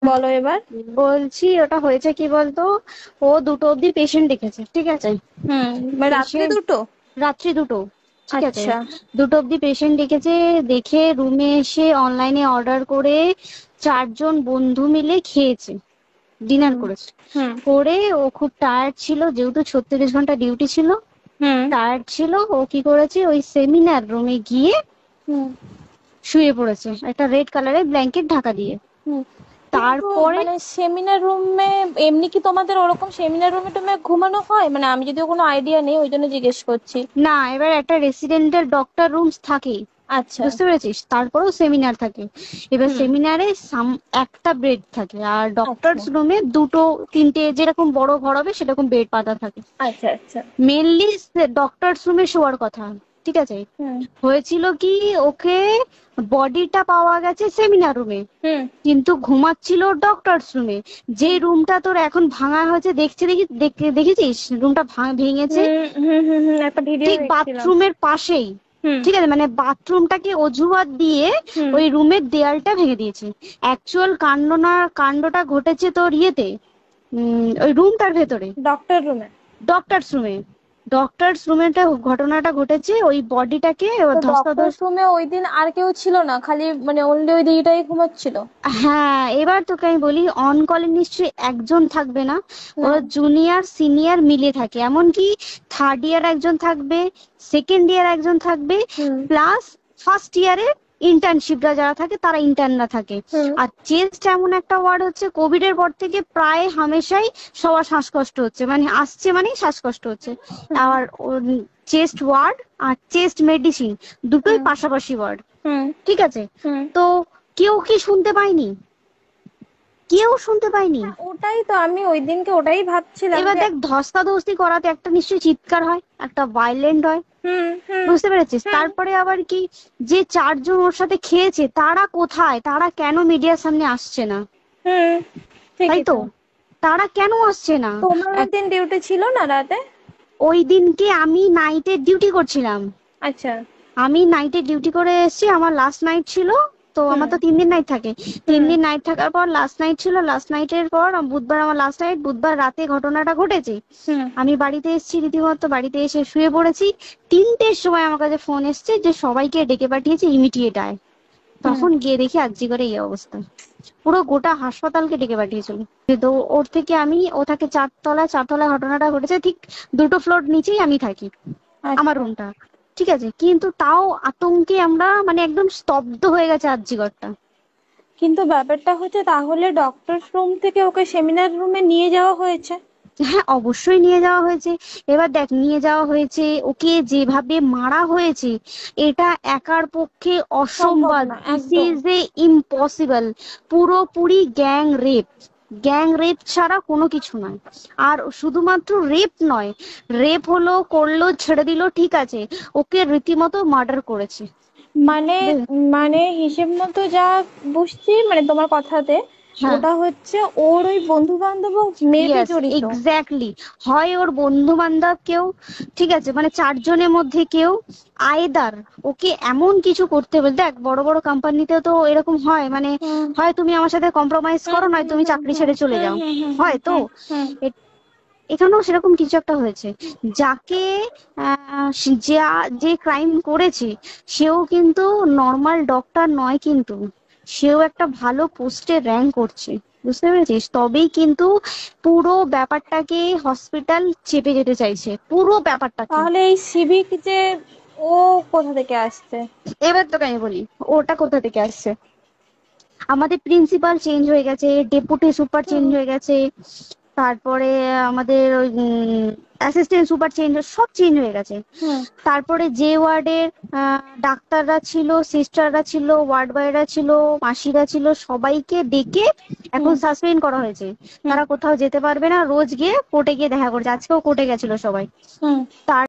বলো এবার। বলছি ওটা হয়েছে কি বলতো, ও 2টো অব্দি পেশেন্ট দেখেছে, ঠিক আছে। রাত্রে পেশেন্ট দুটো? রাত্রি 2টো, ঠিক আছে। আচ্ছা। 2টো অব্দি পেশেন্ট দেখেছে, দেখে রুমে এসে অনলাইনে অর্ডার করে 4জন বন্ধু মিলে খেয়েছে, ডিনার হুম করেছে। হুম করে ও খুব টায়ার্ড ছিল, যেহেতু 36 ঘন্টা ডিউটি ছিল, হুম টায়ার্ড ছিল। ও কি করেছে, ওই সেমিনার রুমে গিয়ে হুম শুয়ে পড়েছে একটা রেড কালারের ব্ল্যাঙ্কেট ঢাকা দিয়ে। হুম কিন্তু তারপরে মানে সেমিনার রুমে এমনি কি তোমাদের ওরকম সেমিনার রুমে টুমে ঘুমানো হয়? মানে আমি যদিও কোনো আইডিয়া নেই, ওই জন্য জিজ্ঞেস করছি। না, এবার একটা রেসিডেন্টাল ডক্টর রুমস থাকে, আচ্ছা। বুঝতে পেরেছিস, তারপরেও সেমিনার থাকে। এবার হুম। সেমিনারে একটা বেড থাকে, আর আচ্ছা ডক্টরস রুমে 2টো 3টে যেরকম বড় ঘর হবে সেরকম বেড পাতা থাকে। আচ্ছা আচ্ছা। মেনলি ডক্টরস রুমে শোয়ার কথা, ঠিক আছে। হুম হয়েছিল কি, ওকে বডিটা পাওয়া গেছে সেমিনার রুমে, হুম কিন্তু ঘুমাচ্ছিল ডক্টরস রুমে। যে হুম রুমটা তোর এখন ভাঙা হয়েছে, দেখেছিস রুমটা ভেঙেছে, একটা ভিডিও ঠিক দেখছিলাম। বাথরুমের পাশেই, হুম ঠিক আছে, মানে বাথরুমটাকে অজুহাত দিয়ে হুম ওই রুমের দেয়ালটা ভেঙে দিয়েছে। অ্যাকচুয়াল কাণ্ডটা ঘটেছে তোর ইয়েতে, ওই রুমটার ভেতরে, ডক্টর রুমে? ডক্টরস রুমে। ডক্টরস রুমে ঘটনাটা ঘটেছে, ওই বডিটাকে তো ডক্টর ধস্তাধস্তি। রুমে ওই দিন আর কেউ ছিল না, খালি মানে অনলি ওই দিদিটাই ঘুমাচ্ছিল? হ্যাঁ, এবার তোকে আমি বলি, অন কলে নিশ্চয়ই একজন থাকবে না, ওরা হুম জুনিয়র সিনিয়র মিলে থাকে, এমনকি থার্ড ইয়ার একজন থাকবে, সেকেন্ড ইয়ার একজন থাকবে, হুম প্লাস ফার্স্ট ইয়ারে ইন্টার্নশিপরা যারা থাকে তারা ইন্টার্নরা থাকে। হুম আর চেস্ট এমন একটা ওয়ার্ড হচ্ছে, কোভিড এর পর থেকে প্রায় হামেশাই সবার শ্বাসকষ্ট হচ্ছে, মানে আসছে মানে শ্বাসকষ্ট হচ্ছে। হুম আর চেস্ট ওয়ার্ড আর চেস্ট মেডিসিন দুটোই হুম পাশাপাশি ওয়ার্ড, হুম ঠিক আছে। হুম। তো কেউ কি শুনতে পায়নি? কেউ শুনতে পায়নি। হ্যাঁ, ওটাই তো আমি ওই দিনকে ওটাই ভাবছিলাম এবার যে। দেখ, ধস্তাধস্তি করাতে একটা নিশ্চয়ই চিৎকার হয়, একটা ভাইলেন্ট হয়, হুম হুম বুঝতে পেরেছিস। হুম তারপরে আবার কি, যে 4জন ওর সাথে খেয়েছে তারা কোথায়, তারা কেন মিডিয়ার সামনে আসছে না? হুম। তাই ঠিকই তো, তো। তারা কেন আসছে না? তোমার ওই এক- দিন ডিউটি ছিল না রাতে? ওই দিনকে আমি নাইটের ডিউটি করছিলাম। আচ্ছা। আমি নাইটে ডিউটি করে এসেছি, আমার লাস্ট নাইট ছিল। তো হুম আমার তো 3 দিন নাইট থাকে, তিন হুম দিন নাইট থাকার পর লাস্ট নাইট ছিল, লাস্ট নাইটের পর বুধবার আমার লাস্ট নাইট, বুধবার রাতে ঘটনাটা ঘটেছে। হুম আমি বাড়িতে এসেছি, রীতিমতো বাড়িতে এসে শুয়ে পড়েছি। 3টের সময় আমার কাছে ফোন এসছে যে সবাইকে ডেকে পাঠিয়েছে, ইমিডিয়েট আয়। হুম। তখন গিয়ে দেখি আরজি করে এই অবস্থা, পুরো গোটা হাসপাতালকে ডেকে পাঠিয়েছিল। তো ওর থেকে ও থাকে 4তলায়, 4তলায় ঘটনাটা ঘটেছে, ঠিক 2টো ফ্লোর নিচেই আমি থাকি, আমার আচ্ছা। রুমটা, ঠিক আছে। কিন্তু তাও আতঙ্কে আমরা মানে একদম স্তব্ধ হয়ে গেছে আরজিকরটা। কিন্তু ব্যাপারটা হচ্ছে, তাহলে ডক্টর রুম থেকে ওকে সেমিনার রুমে নিয়ে যাওয়া হয়েছে? হ্যাঁ, অবশ্যই নিয়ে যাওয়া হয়েছে। এবার দেখ, নিয়ে যাওয়া হয়েছে, ওকে যেভাবে মারা হয়েছে, এটা একার পক্ষে সম্ভব অসম্ভব, না দিস একদম। Is a impossible. পুরোপুরি গ্যাং রেপ, গ্যাং রেপ ছাড়া কোনো কিছু নয়। আর শুধুমাত্র রেপ নয়, রেপ হলো, করলো, ছেড়ে দিল, ঠিক আছে, ওকে রীতিমতো মার্ডার করেছে। মানে মানে হিসেব মতো যা বুঝছি মানে তোমার কথাতে, হ্যাঁ, ওটা হচ্ছে ওর ওই বন্ধু বান্ধব মেবি ইয়েস, জড়িত। এক্স্যাক্টলি। হয় ওর বন্ধু বান্ধব কেউ, ঠিক আছে, মানে 4জনের মধ্যে কেউ, আইদার ওকে এমন কিছু করতে হবে। দেখ, বড় বড় কোম্পানিতে তো এরকম হয়, মানে হুম হয় তুমি আমার সাথে কম্প্রোমাইজ হুম করো, নয় হুম তুমি হুম চাকরি হুম ছেড়ে চলে হুম যাও, হুম হুম হুম হয় তো। হুম হুম। এ- এখানেও সেরকম কিছু একটা হয়েছে। যাকে যে ক্রাইম করেছে, সেও কিন্তু নর্মাল ডক্টর নয়, কিন্তু সেও একটা ভালো পোস্টে র্যাঙ্ক করছে, বুঝতে পেরেছিস। তবেই কিন্তু পুরো ব্যাপারটাকে হসপিটাল চেপে যেতে চাইছে, পুরো ব্যাপারটাকে। তাহলে এই সিভিক যে, ও কোথা থেকে আসছে? এবার তোকে আমি বলি, ওটা কোথা থেকে আসছে। আমাদের প্রিন্সিপাল চেঞ্জ হয়ে গেছে, ডেপুটি সুপার চেঞ্জ হুম হয়ে গেছে, তারপরে আমাদের ওই অ্যাসিস্ট্যান্ট সুপার চেঞ্জ, সব চেঞ্জ হয়ে গেছে। হুম তারপরে যে ওয়ার্ডের ডাক্তাররা ছিল, সিস্টাররা ছিল, ওয়ার্ড বয়রা ছিল, মাসিরা ছিল, সবাইকে ডেকে এখন হুম সাসপেন্ড করা হয়েছে। হুম তারা কোথাও যেতে পারবে না, রোজ গিয়ে কোর্টে গিয়ে দেখা করছে, আজকেও কোর্টে গেছিল সবাই। হুম। তার